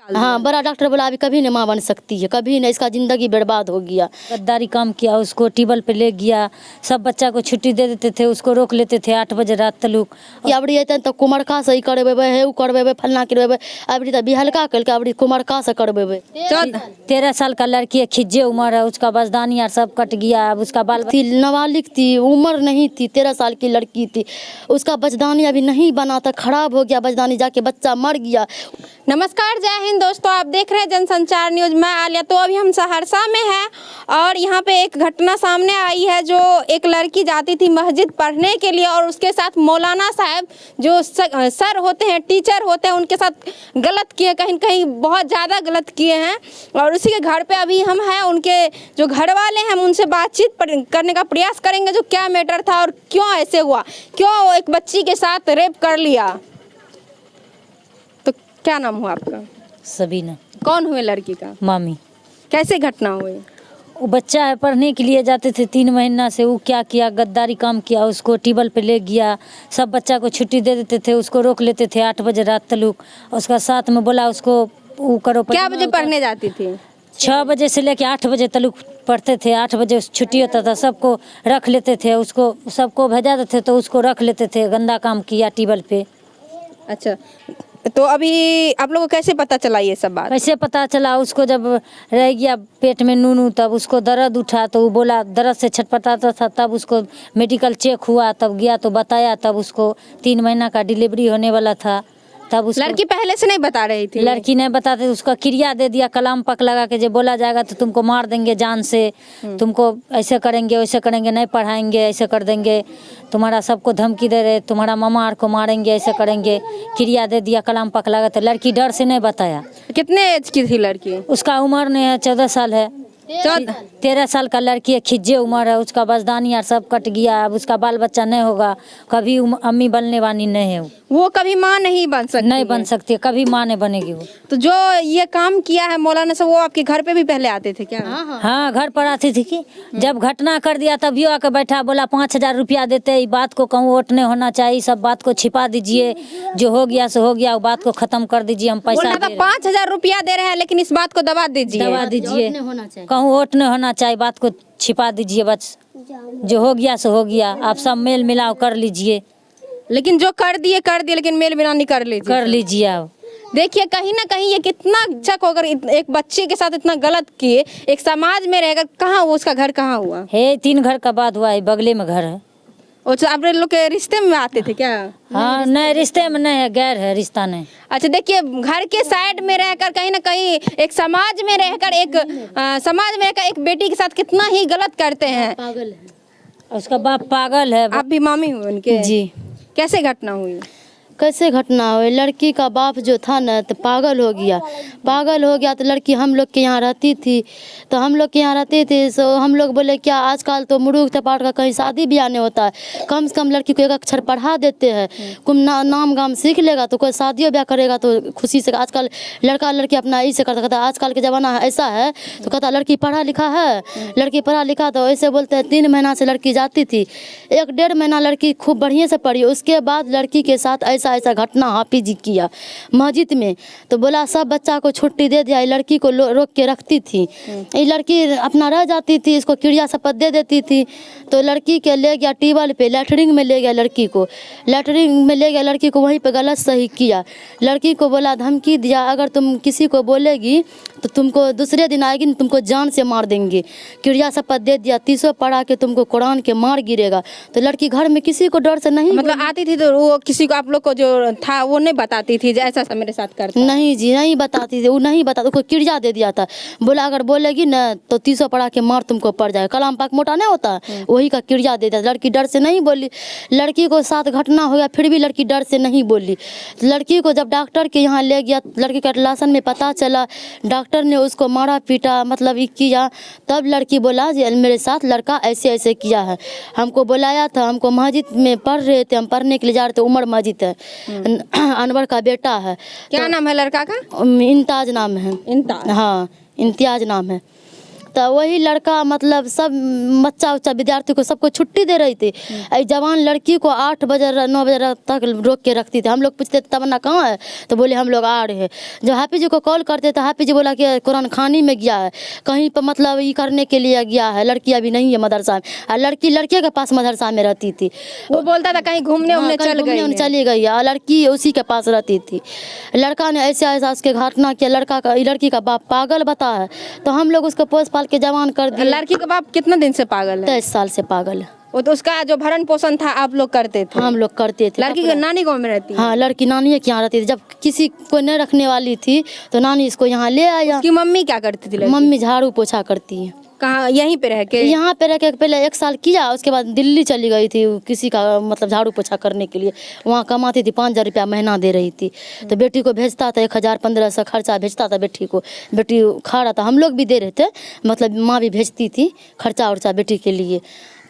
हाँ, बड़ा डॉक्टर बोला अभी कभी नहीं माँ बन सकती है, कभी नहीं, इसका ज़िंदगी बर्बाद हो गया। गद्दारी काम किया, उसको टेबल पे ले गया, सब बच्चा को छुट्टी दे देते थे, उसको रोक लेते थे 8 बजे रात तलुक। अबड़ी अतन तो कुमरका से ही करबेबे, हे उ करबेबे, फलना करबेबे, अबड़ी तो बिहलका कल के अबड़ी कुमरका से करबेबे। 13 साल का लड़की है, खिज्जे उम्र है, उसका बजदानी और सब कट गया। अब उसका बाल थी नाबालिग थी, उम्र नहीं थी, 13 साल की लड़की थी, उसका बजदानी अभी नहीं बना था, खराब हो गया बजदानी, जाके बच्चा मर गया। नमस्कार, जय हिंद दोस्तों, आप देख रहे हैं जनसंचार न्यूज। मैं आलिया। तो अभी हम सहरसा में हैं और यहाँ पे एक घटना सामने आई है जो एक लड़की जाती थी मस्जिद पढ़ने के लिए और उसके साथ मौलाना साहब जो सर होते हैं, टीचर होते हैं, उनके साथ गलत किए, कहीं कहीं बहुत ज़्यादा गलत किए हैं। और उसी के घर पे अभी हम हैं, उनके जो घर वाले हैं उनसे बातचीत करने का प्रयास करेंगे जो क्या मैटर था और क्यों ऐसे हुआ, क्यों एक बच्ची के साथ रेप कर लिया। तो क्या नाम हुआ आपका? सबीना। कौन हुए लड़की का? मामी। कैसे घटना हुई? वो बच्चा है, पढ़ने के लिए जाते थे 3 महीना से। वो क्या किया, गद्दारी काम किया, उसको टेबल पे ले गया, सब बच्चा को छुट्टी दे देते थे, उसको रोक लेते थे 8 बजे रात तलुक। उसका साथ में बोला उसको वो करो। क्या बजे पढ़ने जाती थी? 6 बजे से लेके 8 बजे तलुक पढ़ते थे। 8 बजे छुट्टी होता था, सबको रख लेते थे, उसको सबको भेजा देते तो उसको रख लेते थे। गंदा काम किया टेबल पे। अच्छा, तो अभी आप लोगों को कैसे पता चला ये सब बात? कैसे पता चला, उसको जब रह गया पेट में नूनू तब उसको दर्द उठा तो वो बोला, दर्द से छटपटाता था, तब उसको मेडिकल चेक हुआ, तब गया तो बताया, तब उसको 3 महीना का डिलीवरी होने वाला था। तब उस लड़की पहले से नहीं बता रही थी? लड़की नहीं बताते, उसका क्रिया दे दिया, कलाम पक लगा के जो बोला जाएगा तो तुमको मार देंगे जान से, तुमको ऐसे करेंगे वैसे करेंगे, नहीं पढ़ाएंगे, ऐसे कर देंगे, तुम्हारा सबको धमकी दे रहे, तुम्हारा मामा आर को मारेंगे, ऐसे करेंगे। क्रिया दे दिया, कलाम पक लगा। तो लड़की डर से नहीं बताया। कितने एज की थी लड़की? उसका उम्र नहीं है, 14 साल है। 13 साल का लड़की है, खिज्जे उम्र है, उसका बजदानी और सब कट गया। अब उसका बाल बच्चा नहीं होगा, कभी अम्मी बनने वाली नहीं है। वो कभी माँ नहीं बन सकती? नहीं बन सकती, कभी माँ नहीं बनेगी वो। तो जो ये काम किया है मौलाना साहब, वो आपके घर पे भी पहले आते थे क्या? हाँ, घर पर आती थी कि जब घटना कर दिया तभी आके बैठा, बोला 5000 रुपया देते, इस बात को कहूँ वोट नहीं होना चाहिए, सब बात को छिपा दीजिए, जो हो गया सो हो गया, वो बात को खत्म कर दीजिए, हम पैसा 5000 रुपया दे रहे हैं लेकिन इस बात को दबा दीजिए, कहूँ वोट नहीं होना चाहिए, बात को छिपा दीजिए, बस जो हो गया सो हो गया, आप सब मेल मिलाव कर लीजिए। लेकिन जो कर दिए लेकिन मेल मिलाप नहीं कर लीजिए आप। देखिए, कहीं ना कहीं ये कितना शक होकर एक बच्चे के साथ इतना गलत किए, एक समाज में रहकर। कहाँ वो, उसका घर कहाँ हुआ है? 3 घर का बात हुआ है, बगले में घर है। अच्छा, आप लोग के रिश्ते में आते थे क्या? हाँ, नहीं रिश्ते में नहीं है, गैर है, रिश्ता नहीं। अच्छा, देखिए, घर के साइड में रहकर कहीं ना कहीं एक समाज में रहकर एक बेटी के साथ कितना ही गलत करते हैं। पागल है, उसका बाप पागल है। आप भी मामी हुए उनके? जी। कैसे घटना हुई? कैसे घटना हुई? लड़की का बाप जो था ना तो पागल हो गया तो लड़की हम लोग के यहाँ रहती थी, तो हम लोग के यहाँ रहती थी, सो हम लोग बोले क्या आजकल तो मुर्ख तपाट का कहीं शादी ब्याह नहीं होता है, कम से कम लड़की को 1 अक्षर पढ़ा देते हैं, कुम नाम गाम सीख लेगा तो कोई शादियों ब्याह करेगा तो खुशी से। आजकल लड़का लड़की अपना ऐसे कहता आजकल के ज़माना ऐसा है, तो कहता लड़की पढ़ा लिखा है, लड़की पढ़ा लिखा, तो ऐसे बोलते हैं। 3 महीना से लड़की जाती थी, 1-1.5 महीना लड़की खूब बढ़िया से पढ़ी, उसके बाद लड़की के साथ ऐसा घटना हाफिज जी किया मस्जिद में। तो बोला सब बच्चा को छुट्टी दे दिया, लड़की को रोक के रखती थी, ये लड़की अपना रह जाती थी, इसको क्रिया शपथ दे देती थी। तो लड़की के ले गया टेबल पे, लैटरिन में ले गया लड़की को, वहीं पे गलत सही किया। लड़की को बोला, धमकी दिया, अगर तुम किसी को बोलेगी तो तुमको दूसरे दिन आएगी, तुमको जान से मार देंगे। क्रिया शपथ दे दिया, 300 पढ़ा के तुमको कुरान के मार गिरेगा। तो लड़की घर में किसी को डर से नहीं, मतलब आती थी तो वो किसी को, आप लोग को जो था वो नहीं बताती थी ऐसा ऐसा मेरे साथ करता? नहीं जी, नहीं बताती थी, वो नहीं बताती, उसको क्रिया दे दिया था, बोला अगर बोलेगी ना तो 300 पढ़ा के मार तुमको पड़ जाएगा। कलाम पाक मोटा नहीं होता, वही का क्रिया दे दिया। लड़की डर से नहीं बोली, लड़की को साथ घटना हो गया फिर भी लड़की डर से नहीं बोली। लड़की को जब डॉक्टर के यहाँ ले गया, लड़की का लाशन में पता चला, डॉक्टर ने उसको मारा पीटा, मतलब ये किया, तब लड़की बोला मेरे साथ लड़का ऐसे ऐसे किया है, हमको बुलाया था, हमको मस्जिद में पढ़ रहे थे, हम पढ़ने के लिए जा रहे थे, उमर मस्जिद है, अनवर का बेटा है। क्या नाम है लड़का का? इम्तियाज नाम है। इम्तियाज? हाँ, इम्तियाज नाम है। तो वही लड़का मतलब सब बच्चा उच्चा विद्यार्थी को सबको छुट्टी दे रही थी। जवान लड़की को 8 बजे 9 बजे तक रोक के रखती थी। हम लोग पूछते तमन्ना कहाँ है, तो बोले हम लोग आ रहे हैं। जब हाफिज जी को कॉल करते तो हाफिज जी बोला कि कुरान खानी में गया है, कहीं पर मतलब ये करने के लिए गया है, लड़की अभी नहीं है मदरसा में। और लड़के के पास मदरसा में रहती थी। वो बोलता था कहीं घूमने उमने चली गई और लड़की उसी के पास रहती थी। लड़का ने ऐसे ऐसा उसके घटना किया। लड़की का बाप पागल बता है, तो हम लोग उसको पोस पाल के जवान कर दिए। लड़की का बाप कितना दिन से पागल है? 23 साल से पागल है। वो तो उसका जो भरण पोषण था आप लोग करते थे? हम लोग करते थे। लड़की की नानी गाँव में रहती है? हाँ, लड़की नानी के यहाँ रहती थी। जब किसी को नहीं रखने वाली थी तो नानी इसको यहाँ ले आया। उसकी मम्मी क्या करती थी? मम्मी झाड़ू पोछा करती है। कहाँ? यहीं पे रह के? यहाँ पे रह के पहले 1 साल किया, उसके बाद दिल्ली चली गई थी किसी का मतलब झाड़ू पोछा करने के लिए। वहाँ कमाती थी, 5,000 रुपया महीना दे रही थी। तो बेटी को भेजता था 1,000-1,500 खर्चा भेजता था बेटी को। बेटी खा रहा था, हम लोग भी दे रहे थे, मतलब माँ भी भेजती थी खर्चा उर्चा बेटी के लिए।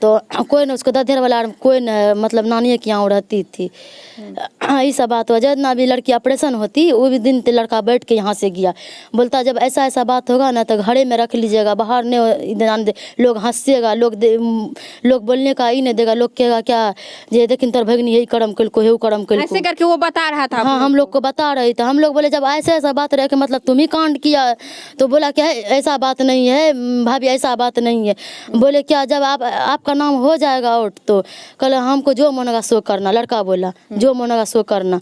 तो कोई न उसको दधेर वाला कोई न मतलब नानी के यहाँ रहती थी। ये सब बात हुआ। जितना भी लड़की ऑपरेशन होती वो भी दिन लड़का बैठ के यहाँ से गया, बोलता जब ऐसा ऐसा बात होगा ना तो घरे में रख लीजिएगा, बाहर नहीं। लोग हंसेगा, लोग बोलने का ही नहीं देगा। लोग कहेगा क्या जे लेकिन तर भगनी यही करम कल को हे करम कल ऐसे करके वो बता रहा था? हाँ, हम लोग को बता रही थी। हम लोग बोले जब ऐसे ऐसा बात रहे कि मतलब तुम ही कांड किया, तो बोला क्या ऐसा बात नहीं है भाभी, ऐसा बात नहीं है। बोले क्या जब आपका नाम हो जाएगा और तो कल हमको जो मन होगा सो करना। लड़का बोला जो मन होगा सो करना।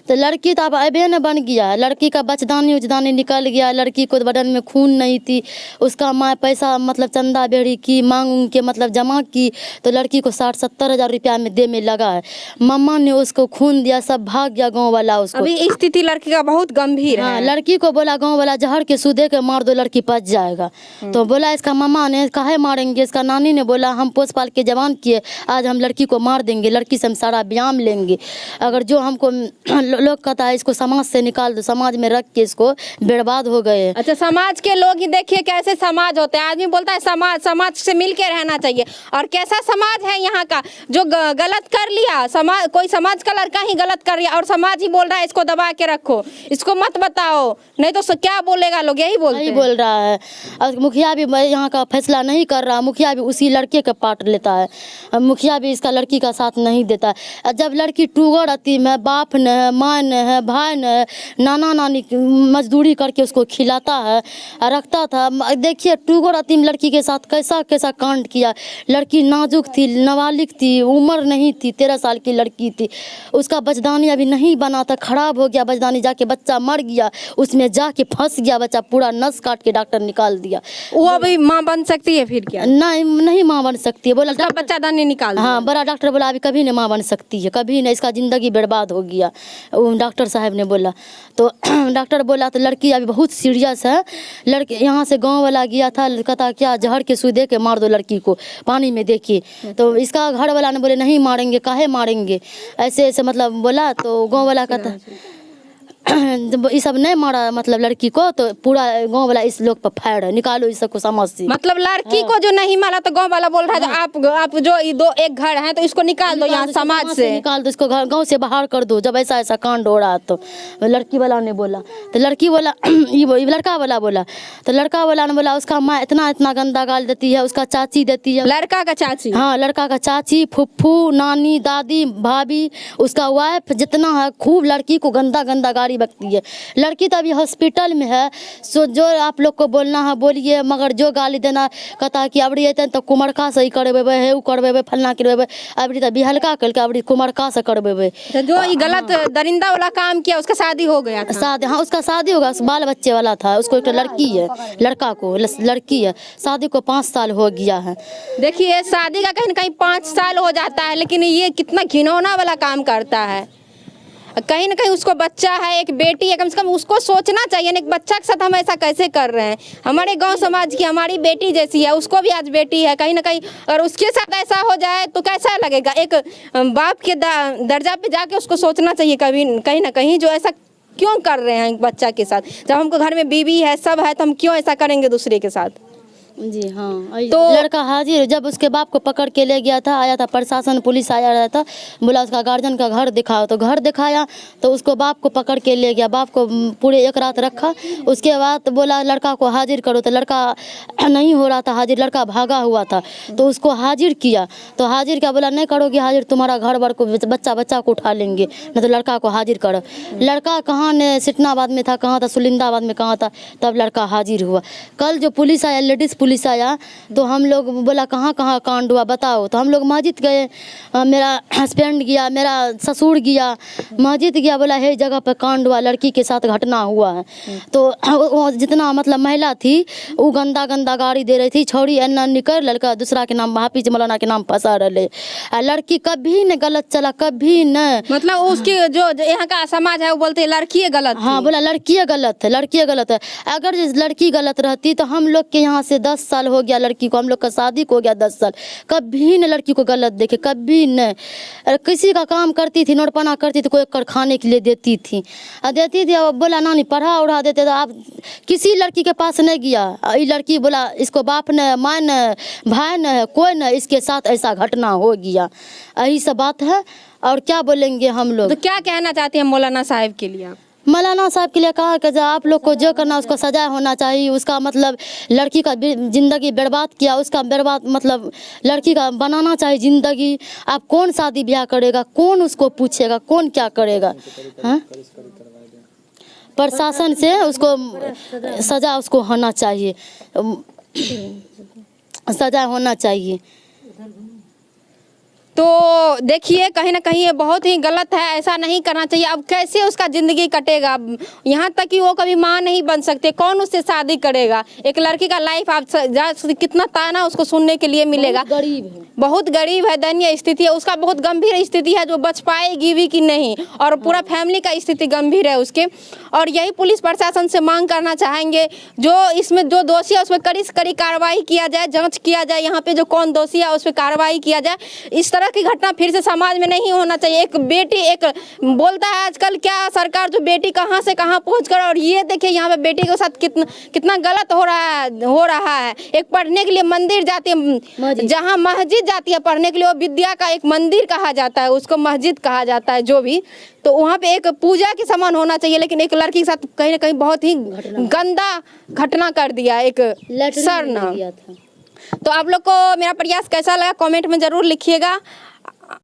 तो लड़की तो अब अबे न बन गया। लड़की का बचदानी उचदानी निकल गया। लड़की को बदन में खून नहीं थी। उसका माँ पैसा मतलब चंदा बेड़ी की मांग उंग के मतलब जमा की, तो लड़की को 60-70 हज़ार रुपया में दे में लगा है। मम्मा ने उसको खून दिया, सब भाग गया गाँव वाला उसको। अभी स्थिति लड़की का बहुत गंभीर है। हाँ, लड़की को बोला गाँव वाला जहर के सूदे के मार दो, लड़की बच जाएगा। तो बोला इसका मम्मा ने काहे मारेंगे। इसका नानी ने बोला हम पोस पाल के जवान किए, आज हम लड़की को मार देंगे, लड़की से हम सारा ब्याम लेंगे। अगर जो हमको लोग कहता है इसको समाज से निकाल दो, समाज में रख के इसको बर्बाद हो गए। अच्छा, समाज के लोग ही देखिए कैसे समाज होते हैं। आदमी बोलता है समाज से मिल के रहना चाहिए, और कैसा समाज है यहाँ का जो गलत कर लिया। कोई समाज का लड़का ही गलत कर लिया और समाज ही बोल रहा है इसको दबा के रखो, इसको मत बताओ, नहीं तो क्या बोलेगा लोग, यही बोल रहा है। और मुखिया भी यहाँ का फैसला नहीं कर रहा, मुखिया भी उसी लड़के का पार्ट लेता है। मुखिया भी इसका लड़की का साथ नहीं देता है। जब लड़की टूगर आती में बाप न है, माँ न है, भाई न है, नाना नानी मजदूरी करके उसको खिलाता है, रखता था। देखिए टूगर अतीम लड़की के साथ कैसा कैसा कांड किया। लड़की नाजुक थी, नाबालिग थी, उम्र नहीं थी, 13 साल की लड़की थी। उसका बचदानी अभी नहीं बना था, खराब हो गया बचदानी, जाके बच्चा मर गया, उसमें जाके फंस गया बच्चा, पूरा नस काट के डॉक्टर निकाल दिया। वो अभी माँ बन सकती है फिर क्या? नहीं माँ बन सकती है। बोला बच्चा दानी निकाल। हाँ, बड़ा डॉक्टर बोला अभी कभी नहीं माँ बन सकती है, कभी नहीं, इसका ज़िंदगी बर्बाद हो गया, डॉक्टर साहब ने बोला। तो डॉक्टर बोला तो लड़की अभी बहुत सीरियस है। लड़की यहाँ से गांव वाला गया था, कहता क्या जहर के सुई दे के मार दो लड़की को, पानी में देखिए। तो इसका घर वाला ने बोले नहीं मारेंगे, काहे मारेंगे, ऐसे ऐसे मतलब बोला। तो गांव वाला कहता ये सब नहीं मारा मतलब लड़की को, तो पूरा गांव वाला इस लोग पर फायर है, निकालो इस सबको समाज से। मतलब लड़की को जो नहीं मारा तो गांव वाला बोल रहा है आप जो एक घर है तो इसको निकाल दो यहाँ समाज से, निकाल दो इसको, गांव से बाहर कर दो, जब ऐसा ऐसा कांड हो रहा। तो लड़की वाला ने बोला, तो लड़की वाला ये लड़का वाला बोला, तो लड़का वाला ने बोला उसका माँ इतना इतना गंदा गाल देती है, उसका चाची देती है, लड़का का चाची। हाँ, लड़का का चाची, फुफ्फू, नानी, दादी, भाभी, उसका वाइफ जितना है खूब लड़की को गंदा गंदा गाली बकती है। लड़की तो अभी हॉस्पिटल में है। सो जो आप लोग को बोलना है बोलिए, मगर जो गाली देना कहता कि अबड़ी अतन तो कुमरका से ही करबेबे, हे उ करबेबे, फलना करबेबे, अबड़ी तो बिहलका कल के अबड़ी कुमरका से करबेबे। तो जो ये गलत दरिंदा वाला काम किया उसका शादी हो गया था? शादी, हाँ, उसका शादी होगा, बाल बच्चे वाला था। उसको एक लड़की है, लड़का को लड़की है, शादी को 5 साल हो गया है। देखिए शादी का कहीं ना कहीं 5 साल हो जाता है, लेकिन ये कितना घिनौना वाला काम करता है। कहीं ना कहीं उसको बच्चा है, एक बेटी है, कम से कम उसको सोचना चाहिए ना, एक बच्चा के साथ हम ऐसा कैसे कर रहे हैं। हमारे गांव समाज की हमारी बेटी जैसी है, उसको भी आज बेटी है, कहीं ना कहीं अगर उसके साथ ऐसा हो जाए तो कैसा लगेगा। एक बाप के दर्जा पे जाके उसको सोचना चाहिए कभी कहीं ना कहीं, जो ऐसा क्यों कर रहे हैं बच्चा के साथ। जब हमको घर में बीवी है, सब है, तो हम क्यों ऐसा करेंगे दूसरे के साथ। जी हाँ। तो लड़का हाजिर, जब उसके बाप को पकड़ के ले गया था, आया था प्रशासन, पुलिस आया रहा था, बोला उसका गार्जियन का घर दिखाओ, तो घर दिखाया तो उसको बाप को पकड़ के ले गया, बाप को पूरे एक रात रखा। उसके बाद बोला लड़का को हाजिर करो, तो लड़का नहीं हो रहा था हाजिर, लड़का भागा हुआ था, तो उसको हाजिर किया। तो हाजिर क्या बोला, नहीं करोगे हाजिर तुम्हारा घर बार को बच्चा को उठा लेंगे, नहीं तो लड़का को हाजिर करो। लड़का कहाँ ने सिटनाबाद में था, कहाँ था सुलिंदाबाद में कहाँ था, तब लड़का हाजिर हुआ। कल जो पुलिस आया, लेडीज़ पुलिस आया, तो हम लोग बोला कहाँ कहाँ कांड हुआ बताओ, तो हम लोग मस्जिद गए, मेरा हस्बैंड गया, मेरा ससुर गया, मस्जिद गया, बोला है जगह पर कांड हुआ, लड़की के साथ घटना हुआ है। तो वो जितना मतलब महिला थी वो गंदा गंदा गाड़ी दे रही थी, छौड़ी एना निकल, लड़का दूसरा के नाम हाफिज मौलाना के नाम फंसा रहे। लड़की कभी न गलत चला, कभी न, मतलब उसकी जो यहाँ का समाज है वो बोलते हैं लड़की गलत हाँ बोला लड़की गलत है, लड़की गलत है। अगर लड़की गलत रहती तो हम लोग के यहाँ से 10 साल हो गया लड़की को, हम लोग का शादी को हो गया 10 साल, कभी न लड़की को गलत देखे, कभी न। किसी का काम करती थी, नोटपना करती थी, कोई एक खाने के लिए देती थी, देती थी, अब बोला नानी पढ़ा उड़ा देते, तो आप किसी लड़की के पास नहीं गया। ये लड़की बोला इसको बाप न, माँ न, भाई न, कोई न, इसके साथ ऐसा घटना हो गया। यही सब बात है, और क्या बोलेंगे हम लोग। तो क्या कहना चाहते हैं मौलाना साहब के लिए आप? मौलाना साहब के लिए कहा कि आप लोग को जो करना उसको सजा होना चाहिए। उसका मतलब लड़की का ज़िंदगी बर्बाद किया, उसका बर्बाद मतलब लड़की का बनाना चाहिए ज़िंदगी। आप कौन शादी ब्याह करेगा, कौन उसको पूछेगा, कौन क्या करेगा। हाँ, प्रशासन से उसको सजा उसको होना चाहिए, सजा होना चाहिए। तो देखिए कहीं ना कहीं ये बहुत ही गलत है, ऐसा नहीं करना चाहिए। अब कैसे उसका ज़िंदगी कटेगा, यहाँ तक कि वो कभी माँ नहीं बन सकते, कौन उससे शादी करेगा। एक लड़की का लाइफ आप कितना ताना उसको सुनने के लिए मिलेगा। गरीब है, बहुत गरीब है, दयनीय स्थिति है उसका, बहुत गंभीर स्थिति है, जो बच पाएगी भी कि नहीं, और पूरा फैमिली का स्थिति गंभीर है उसके। और यही पुलिस प्रशासन से मांग करना चाहेंगे, जो इसमें जो दोषी है उस पर कड़ी से कड़ी कार्रवाई किया जाए, जांच किया जाए, यहाँ पे जो कौन दोषी है उस पर कार्रवाई किया जाए। इस तरह की घटना फिर से समाज में नहीं होना चाहिए। एक बेटी, एक बोलता है आजकल क्या सरकार, जो बेटी कहाँ से कहाँ पहुँच कर, और ये देखिए यहाँ पे बेटी के साथ कितना गलत हो रहा है। एक पढ़ने के लिए मंदिर जाती है, जहाँ मस्जिद जाती है पढ़ने के लिए, वो विद्या का एक मंदिर कहा जाता है, उसको मस्जिद कहा जाता है जो भी, तो वहाँ पे एक पूजा के समान होना चाहिए। लेकिन एक लड़की के साथ कहीं ना कहीं बहुत ही गंदा घटना कर दिया एक सर ने। तो आप लोग को मेरा प्रयास कैसा लगा कमेंट में ज़रूर लिखिएगा।